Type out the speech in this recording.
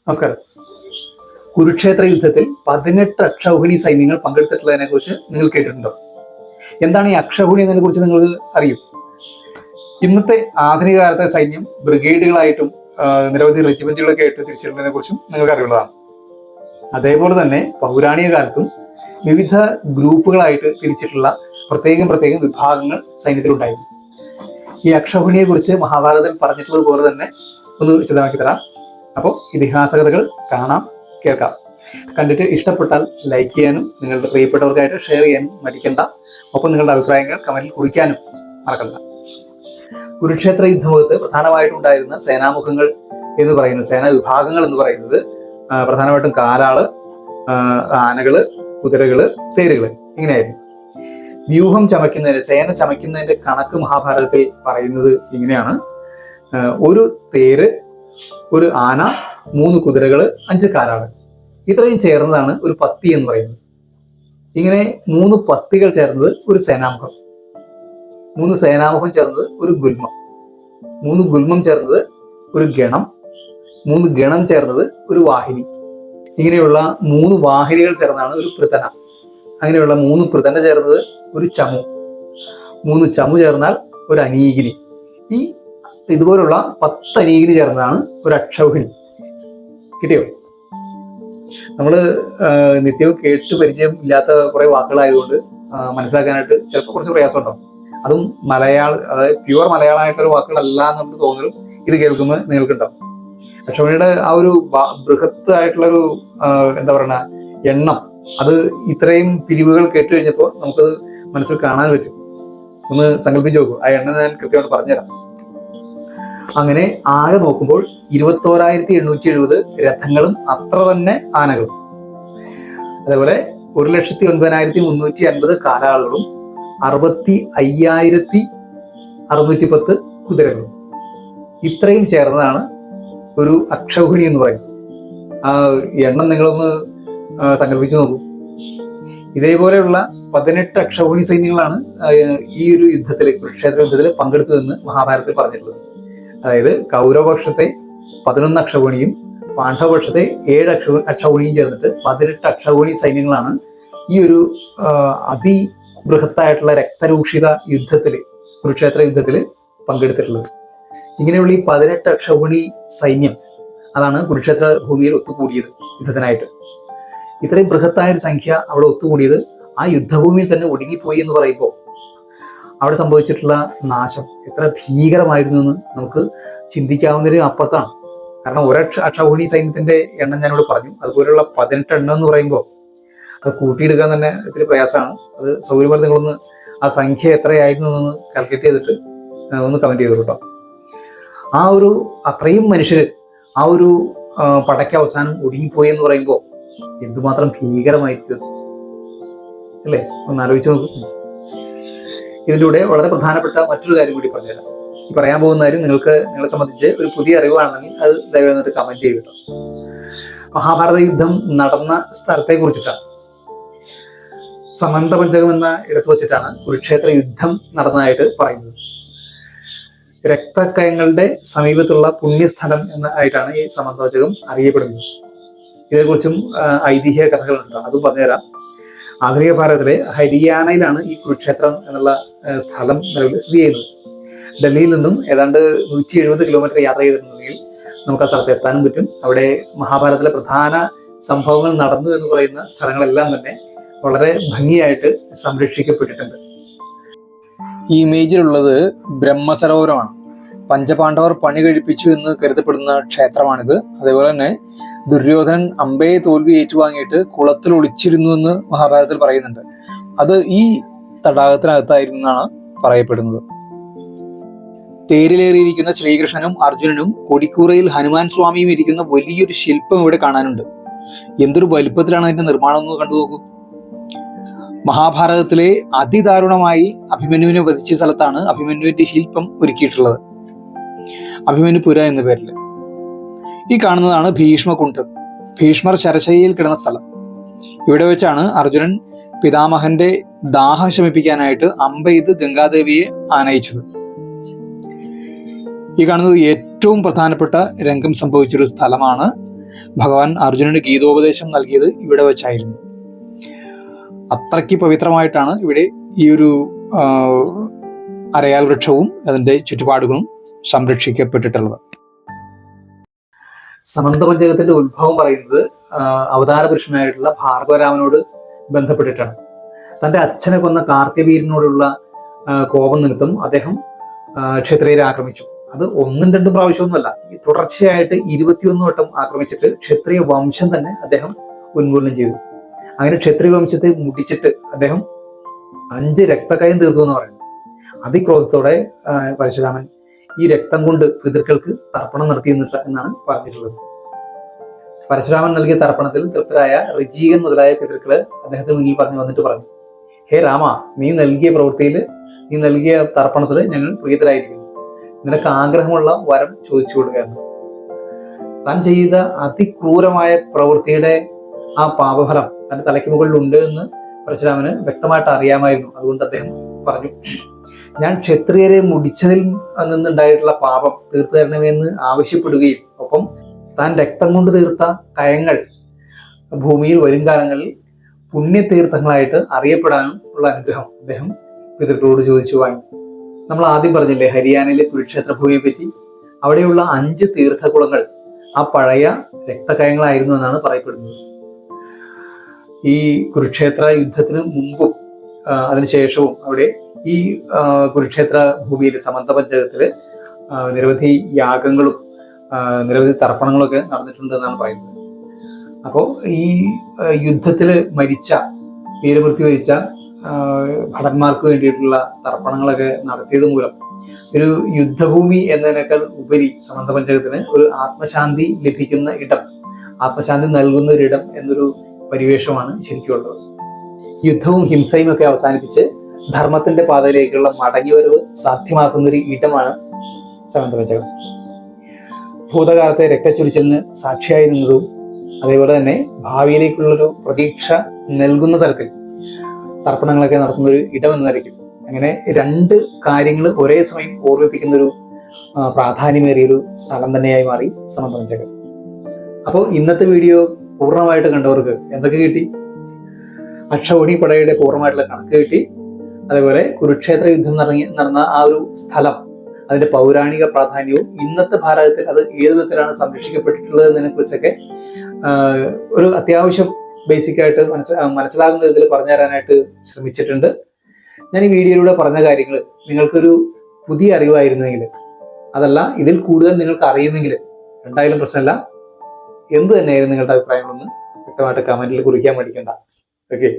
നമസ്കാരം. കുരുക്ഷേത്ര യുദ്ധത്തിൽ 18 അക്ഷൗഹിണി സൈന്യങ്ങൾ പങ്കെടുത്തിട്ടുള്ളതിനെ കുറിച്ച് നിങ്ങൾ കേട്ടിട്ടുണ്ടോ? എന്താണ് ഈ അക്ഷൗഹിണി എന്നതിനെ കുറിച്ച് നിങ്ങൾ അറിയും? ഇന്നത്തെ ആധുനിക കാലത്തെ സൈന്യം ബ്രിഗേഡുകളായിട്ടും നിരവധി റെജിമെന്റുകളൊക്കെ ആയിട്ട് തിരിച്ചിട്ടുള്ളതിനെ കുറിച്ചും നിങ്ങൾക്ക് അറിയുള്ളതാണ്. അതേപോലെ തന്നെ പൗരാണിക കാലത്തും വിവിധ ഗ്രൂപ്പുകളായിട്ട് തിരിച്ചിട്ടുള്ള പ്രത്യേകം വിഭാഗങ്ങൾ സൈന്യത്തിലുണ്ടായിരുന്നു. ഈ അക്ഷൗഹിണിയെ കുറിച്ച് മഹാഭാരതത്തിൽ പറഞ്ഞിട്ടുള്ളത് പോലെ തന്നെ ഒന്ന് വിശദമാക്കി തരാം. അപ്പോൾ ഇതിഹാസ കഥകൾ കാണാം, കേൾക്കാം. കണ്ടിട്ട് ഇഷ്ടപ്പെട്ടാൽ ലൈക്ക് ചെയ്യാനും നിങ്ങളുടെ പ്രിയപ്പെട്ടവർക്കായിട്ട് ഷെയർ ചെയ്യാനും മടിക്കണ്ട. ഒപ്പം നിങ്ങളുടെ അഭിപ്രായങ്ങൾ കമന്റിൽ കുറിക്കാനും മറക്കണ്ട. കുരുക്ഷേത്ര യുദ്ധമുഖത്ത് പ്രധാനമായിട്ടുണ്ടായിരുന്ന സേനാമുഖങ്ങൾ എന്ന് പറയുന്നത്, സേനാ വിഭാഗങ്ങൾ എന്ന് പറയുന്നത് പ്രധാനമായിട്ടും കാലാള്, ആനകള്, കുതിരകള്, തേരുകള്, ഇങ്ങനെയായിരുന്നു. വ്യൂഹം ചമയ്ക്കുന്നതിന്, സേന ചമയ്ക്കുന്നതിന്റെ കണക്ക് മഹാഭാരതത്തിൽ പറയുന്നത് ഇങ്ങനെയാണ്: ഒരു തേര്, ഒരു ആന, 3 കുതിരകള്, 5 കാലാള്, ഇത്രയും ചേർന്നതാണ് ഒരു പത്തി എന്ന് പറയുന്നത്. ഇങ്ങനെ 3 പത്തികൾ ചേർന്നത് ഒരു സേനാമുഖം, 3 സേനാമുഖം ചേർന്നത് ഒരു ഗുൽമം, 3 ഗുൽമം ചേർന്നത് ഒരു ഗണം, 3 ഗണം ചേർന്നത് ഒരു വാഹിനി. ഇങ്ങനെയുള്ള 3 വാഹിനികൾ ചേർന്നതാണ് ഒരു പൃതന. അങ്ങനെയുള്ള 3 പൃതന ചേർന്നത് ഒരു ചമു, 3 ചമു ചേർന്നാൽ ഒരു അനീകിനി. ഈ ഇതുപോലുള്ള 10 അനീകിനി ചേർന്നതാണ് ഒരു അക്ഷൗഹിണി. കിട്ടിയോ? നമ്മള് നിത്യവും കേട്ട് പരിചയം ഇല്ലാത്ത കുറെ വാക്കുകളായതുകൊണ്ട് മനസ്സിലാക്കാനായിട്ട് ചിലപ്പോൾ കുറച്ച് പ്രയാസം ഉണ്ടാവും. അതും അതായത് പ്യുവർ മലയാളമായിട്ടൊരു വാക്കുകളല്ല എന്ന് തോന്നലും ഇത് കേൾക്കുമ്പോൾ നിങ്ങൾക്കുണ്ടാവും. അക്ഷൗഹിണിയുടെ ആ ഒരു ബൃഹത്ത് ആയിട്ടുള്ളൊരു എന്താ പറയുക എണ്ണം, അത് ഇത്രയും പിരിവുകൾ കേട്ട് കഴിഞ്ഞപ്പോൾ നമുക്കത് മനസ്സിൽ കാണാൻ പറ്റും. ഒന്ന് സങ്കല്പിച്ച് നോക്കൂ. ആ എണ്ണം ഞാൻ കൃത്യമായിട്ട് പറഞ്ഞുതരാം. അങ്ങനെ ആകെ നോക്കുമ്പോൾ 21,870 രഥങ്ങളും അത്ര തന്നെ ആനകളും, അതേപോലെ 1,09,350 കാലാളുകളും 65,610 കുതിരകളും, ഇത്രയും ചേർന്നതാണ് ഒരു അക്ഷൗഹിണി എന്ന് പറയുന്നത്. ആ എണ്ണം നിങ്ങളൊന്ന് സങ്കല്പിച്ചു നോക്കൂ. ഇതേപോലെയുള്ള 18 അക്ഷൗഹിണി സൈന്യങ്ങളാണ് ഈ ഒരു യുദ്ധത്തിൽ, കുരുക്ഷേത്ര യുദ്ധത്തിൽ പങ്കെടുത്തതെന്ന് മഹാഭാരതത്തിൽ പറഞ്ഞിട്ടുള്ളത്. അതായത് കൗരവപക്ഷത്തെ 11 അക്ഷൗഹിണിയും പാണ്ഡവപക്ഷത്തെ 7 അക്ഷൗഹിണിയും ചേർന്നിട്ട് 18 അക്ഷൗഹിണി സൈന്യങ്ങളാണ് ഈ ഒരു അതിബൃഹത്തായിട്ടുള്ള രക്തരൂക്ഷിത യുദ്ധത്തിൽ, കുരുക്ഷേത്ര യുദ്ധത്തിൽ പങ്കെടുത്തിട്ടുള്ളത്. ഇങ്ങനെയുള്ള ഈ 18 അക്ഷൗഹിണി സൈന്യം അതാണ് കുരുക്ഷേത്ര ഭൂമിയിൽ ഒത്തുകൂടിയത് യുദ്ധത്തിനായിട്ട്. ഇത്രയും ബൃഹത്തായ ഒരു സംഖ്യ അവിടെ ഒത്തുകൂടിയത് ആ യുദ്ധഭൂമിയിൽ തന്നെ ഒടുങ്ങിപ്പോയി എന്ന് പറയുമ്പോൾ അവിടെ സംഭവിച്ചിട്ടുള്ള നാശം എത്ര ഭീകരമായിരുന്നു എന്ന് നമുക്ക് ചിന്തിക്കാവുന്നൊരു അപ്പുറത്താണ്. കാരണം അക്ഷൗഹിണി സൈന്യത്തിന്റെ എണ്ണം ഞാനിവിടെ പറഞ്ഞു. അതുപോലെയുള്ള 18 എണ്ണം എന്ന് പറയുമ്പോൾ അത് കൂട്ടിയെടുക്കാൻ തന്നെ ഇത്തിരി പ്രയാസമാണ്. അത് സൗകര്യമായി നിങ്ങളൊന്ന് ആ സംഖ്യ എത്രയായിരുന്നു എന്നൊന്ന് കാൽക്കുലേറ്റ് ചെയ്തിട്ട് ഒന്ന് കമന്റ് ചെയ്തു കേട്ടോ. ആ ഒരു അത്രയും മനുഷ്യര് ആ ഒരു പടയ്ക്ക് അവസാനം ഒടുങ്ങിപ്പോയി എന്ന് പറയുമ്പോൾ എന്തുമാത്രം ഭീകരമായിരിക്കും അല്ലേ? ഒന്ന് ആലോചിച്ച് നോക്കൂ. ഇതിലൂടെ വളരെ പ്രധാനപ്പെട്ട മറ്റൊരു കാര്യം കൂടി പറഞ്ഞുതരാം. ഈ പറയാൻ പോകുന്ന കാര്യം നിങ്ങളെ സംബന്ധിച്ച് ഒരു പുതിയ അറിവാണെങ്കിൽ അത് ദയവായി കമന്റ് ചെയ്യും കേട്ടോ. മഹാഭാരത യുദ്ധം നടന്ന സ്ഥലത്തെ കുറിച്ചിട്ടാണ്, സമന്തപഞ്ചകം എന്ന ഇടത്ത് വെച്ചിട്ടാണ് കുരുക്ഷേത്ര യുദ്ധം നടന്നതായിട്ട് പറയുന്നത്. രക്തക്കയങ്ങളുടെ സമീപത്തുള്ള പുണ്യസ്ഥലം ആയിട്ടാണ് ഈ സമന്തപഞ്ചകം അറിയപ്പെടുന്നത്. ഇതിനെക്കുറിച്ചും ഐതിഹ്യ കഥകളുണ്ട്, അതും പറഞ്ഞുതരാം. ആധുനിക ഭാരതത്തിലെ ഹരിയാനയിലാണ് ഈ കുരുക്ഷേത്രം എന്നുള്ള സ്ഥലം നിലവിൽ സ്ഥിതി ചെയ്യുന്നത്. ഡൽഹിയിൽ നിന്നും ഏതാണ്ട് 170 കിലോമീറ്റർ യാത്ര ചെയ്തിട്ടുണ്ടെങ്കിൽ നമുക്ക് ആ സ്ഥലത്ത് എത്താനും പറ്റും. അവിടെ മഹാഭാരതത്തിലെ പ്രധാന സംഭവങ്ങൾ നടന്നു എന്ന് പറയുന്ന സ്ഥലങ്ങളെല്ലാം തന്നെ വളരെ ഭംഗിയായിട്ട് സംരക്ഷിക്കപ്പെട്ടിട്ടുണ്ട്. ഈ ഇമേജിലുള്ളത് ബ്രഹ്മസരോവരമാണ്. പഞ്ചപാണ്ഡവർ പണി കഴിപ്പിച്ചു എന്ന് കരുതപ്പെടുന്ന ക്ഷേത്രമാണിത്. അതേപോലെ തന്നെ ദുര്യോധനൻ അമ്പയെ തോൽവി ഏറ്റുവാങ്ങിയിട്ട് കുളത്തിൽ ഒളിച്ചിരുന്നു എന്ന് മഹാഭാരതത്തിൽ പറയുന്നുണ്ട്. അത് ഈ തടാകത്തിനകത്തായിരുന്നു എന്നാണ് പറയപ്പെടുന്നത്. തേരിലേറിയിരിക്കുന്ന ശ്രീകൃഷ്ണനും അർജുനനും കൊടിക്കൂറയിൽ ഹനുമാൻ സ്വാമിയും ഇരിക്കുന്ന വലിയൊരു ശില്പം ഇവിടെ കാണാനുണ്ട്. എന്തൊരു വലുപ്പത്തിലാണ് അതിന്റെ നിർമ്മാണം എന്ന് കണ്ടു നോക്കൂ. മഹാഭാരതത്തിലെ അതിദാരുണമായി അഭിമന്യുവിനെ വധിച്ച സ്ഥലത്താണ് അഭിമന്യുവിന്റെ ശില്പം ഒരുക്കിയിട്ടുള്ളത്, അഭിമന്യുപുര എന്ന പേരിൽ. ഈ കാണുന്നതാണ് ഭീഷ്മകുണ്ട്, ഭീഷ്മർ ശരശയ്യയിൽ കിടന്ന സ്ഥലം. ഇവിടെ വെച്ചാണ് അർജുനൻ പിതാമഹന്റെ ദാഹം ശമിപ്പിക്കാനായിട്ട് അമ്പെയ്ത് ഗംഗാദേവിയെ ആനയിച്ചത്. ഈ കാണുന്നത് ഏറ്റവും പ്രധാനപ്പെട്ട രംഗം സംഭവിച്ചൊരു സ്ഥലമാണ്. ഭഗവാൻ അർജുനന് ഗീതോപദേശം നൽകിയത് ഇവിടെ വെച്ചായിരുന്നു. അത്രയ്ക്ക് പവിത്രമായിട്ടാണ് ഇവിടെ ഈ ഒരു അരയാൽ വൃക്ഷവും അതിൻ്റെ ചുറ്റുപാടുകളും സംരക്ഷിക്കപ്പെട്ടിട്ടുള്ളത്. സമന്ത പഞ്ചകത്തിന്റെ ഉത്ഭവം പറയുന്നത് അവതാര പുരുഷനായിട്ടുള്ള ഭാർഗവരാമനോട് ബന്ധപ്പെട്ടിട്ടാണ്. തൻ്റെ അച്ഛനെ കൊന്ന കാർത്തികവീരനോടുള്ള കോപം നിമിത്തം അദ്ദേഹം ക്ഷത്രിയരെ ആക്രമിച്ചു. അത് 1-2 പ്രാവശ്യമൊന്നുമല്ല, തുടർച്ചയായിട്ട് 21 വട്ടം ആക്രമിച്ചിട്ട് ക്ഷത്രിയ വംശം തന്നെ അദ്ദേഹം ഉന്മൂലനം ചെയ്തു. അങ്ങനെ ക്ഷത്രിയ വംശത്തെ മുടിച്ചിട്ട് അദ്ദേഹം 5 രക്തക്കയം തീർത്തു എന്ന് പറയുന്നു. അതിക്രോധത്തോടെ പരശുരാമൻ ഈ രക്തം കൊണ്ട് പിതൃക്കൾക്ക് തർപ്പണം നടത്തി എന്നാണ് പറഞ്ഞിട്ടുള്ളത്. പരശുരാമൻ നൽകിയ തർപ്പണത്തിൽ തൃപ്തരായ ഋജീകൻ മുതലായ പിതൃക്കള് അദ്ദേഹത്തിന് മുന്നിൽ വന്നിട്ട് പറഞ്ഞു, ഹേ രാമ, നീ നൽകിയ പ്രവൃത്തിയിൽ, നീ നൽകിയ തർപ്പണത്തിൽ ഞങ്ങൾ പ്രീതരായിരിക്കുന്നു. നിനക്ക് ആഗ്രഹമുള്ള വരം ചോദിച്ചു കൊടുക്കുകയാണ്. താൻ ചെയ്ത അതിക്രൂരമായ പ്രവൃത്തിയുടെ ആ പാപഫലം തന്റെ തലയ്ക്ക് മുകളിൽ ഉണ്ട് എന്ന് പരശുരാമന് വ്യക്തമായിട്ട് അറിയാമായിരുന്നു. അതുകൊണ്ട് അദ്ദേഹം പറഞ്ഞു, ഞാൻ ക്ഷത്രിയരെ മുടിച്ചതിൽ നിന്നുണ്ടായിട്ടുള്ള പാപം തീർത്തു തരണമെന്ന് ആവശ്യപ്പെടുകയും ഒപ്പം താൻ രക്തം കൊണ്ട് തീർത്ത കയങ്ങൾ ഭൂമിയിൽ വരും കാലങ്ങളിൽ പുണ്യതീർത്ഥങ്ങളായിട്ട് അറിയപ്പെടാനും ഉള്ള അനുഗ്രഹം അദ്ദേഹം പിതൃക്കളോട് ചോദിച്ചു വാങ്ങി. നമ്മൾ ആദ്യം പറഞ്ഞില്ലേ ഹരിയാനയിലെ കുരുക്ഷേത്ര ഭൂമിയെ പറ്റി. അവിടെയുള്ള 5 തീർത്ഥകുളങ്ങൾ ആ പഴയ രക്തകയങ്ങളായിരുന്നു എന്നാണ് പറയപ്പെടുന്നത്. ഈ കുരുക്ഷേത്ര യുദ്ധത്തിന് മുമ്പും അതിനുശേഷവും അവിടെ ഈ കുരുക്ഷേത്ര ഭൂമിയിൽ സമന്ത പഞ്ചകത്തില് നിരവധി യാഗങ്ങളും നിരവധി തർപ്പണങ്ങളൊക്കെ നടന്നിട്ടുണ്ട് എന്നാണ് പറയുന്നത്. അപ്പോൾ ഈ യുദ്ധത്തില് വീരമൃത്യു വരിച്ച ഭടന്മാർക്ക് വേണ്ടിയിട്ടുള്ള തർപ്പണങ്ങളൊക്കെ നടത്തിയത് മൂലം ഒരു യുദ്ധഭൂമി എന്നതിനേക്കാൾ ഉപരി സമന്ത പഞ്ചകത്തിന് ഒരു ആത്മശാന്തി ലഭിക്കുന്ന ഇടം, ആത്മശാന്തി നൽകുന്ന ഒരിടം എന്നൊരു പരിവേഷമാണ് ശരിക്കും ഉള്ളത്. യുദ്ധവും ഹിംസയും ഒക്കെ അവസാനിപ്പിച്ച് ധർമ്മത്തിന്റെ പാതയിലേക്കുള്ള മടങ്ങിവരവ് സാധ്യമാക്കുന്ന ഒരു ഇടമാണ് സമന്ത പഞ്ചകം. ഭൂതകാലത്തെ രക്തച്ചൊരിച്ചിലിന് സാക്ഷിയായി നിന്നതും അതേപോലെ തന്നെ ഭാവിയിലേക്കുള്ളൊരു പ്രതീക്ഷ നൽകുന്ന തരത്തിൽ തർപ്പണങ്ങളൊക്കെ നടത്തുന്ന ഒരു ഇടം എന്നായിരിക്കും. അങ്ങനെ 2 കാര്യങ്ങൾ ഒരേ സമയം ഓർമ്മിപ്പിക്കുന്ന ഒരു പ്രാധാന്യമേറിയൊരു സ്ഥലം തന്നെയായി മാറി സമന്ത പഞ്ചകം. അപ്പോൾ ഇന്നത്തെ വീഡിയോ പൂർണ്ണമായിട്ട് കണ്ടവർക്ക് എന്തൊക്കെ കിട്ടി? അക്ഷൗഹിണി പടയുടെ പൂർണ്ണമായിട്ടുള്ള കണക്ക് കിട്ടി. അതേപോലെ കുരുക്ഷേത്ര യുദ്ധം നടന്ന ആ ഒരു സ്ഥലം, അതിന്റെ പൗരാണിക പ്രാധാന്യവും ഇന്നത്തെ ഭാരതത്തിൽ അത് ഏത് വിധത്തിലാണ് സംരക്ഷിക്കപ്പെട്ടിട്ടുള്ളത് എന്നതിനെ കുറിച്ചൊക്കെ ഒരു അത്യാവശ്യം ബേസിക് ആയിട്ട് മനസ്സിലാകുന്ന വിധത്തിൽ പറഞ്ഞു തരാനായിട്ട് ശ്രമിച്ചിട്ടുണ്ട്. ഞാൻ ഈ വീഡിയോയിലൂടെ പറഞ്ഞ കാര്യങ്ങൾ നിങ്ങൾക്കൊരു പുതിയ അറിവായിരുന്നെങ്കിൽ, അതല്ല ഇതിൽ കൂടുതൽ നിങ്ങൾക്ക് അറിയുമെങ്കിൽ, എന്തായാലും പ്രശ്നമില്ല, എന്ത് തന്നെയായിരുന്നു നിങ്ങളുടെ അഭിപ്രായങ്ങളൊന്ന് വ്യക്തമായിട്ട് കമന്റിൽ കുറിക്കാൻ മടിക്കണ്ട. ഓക്കെ.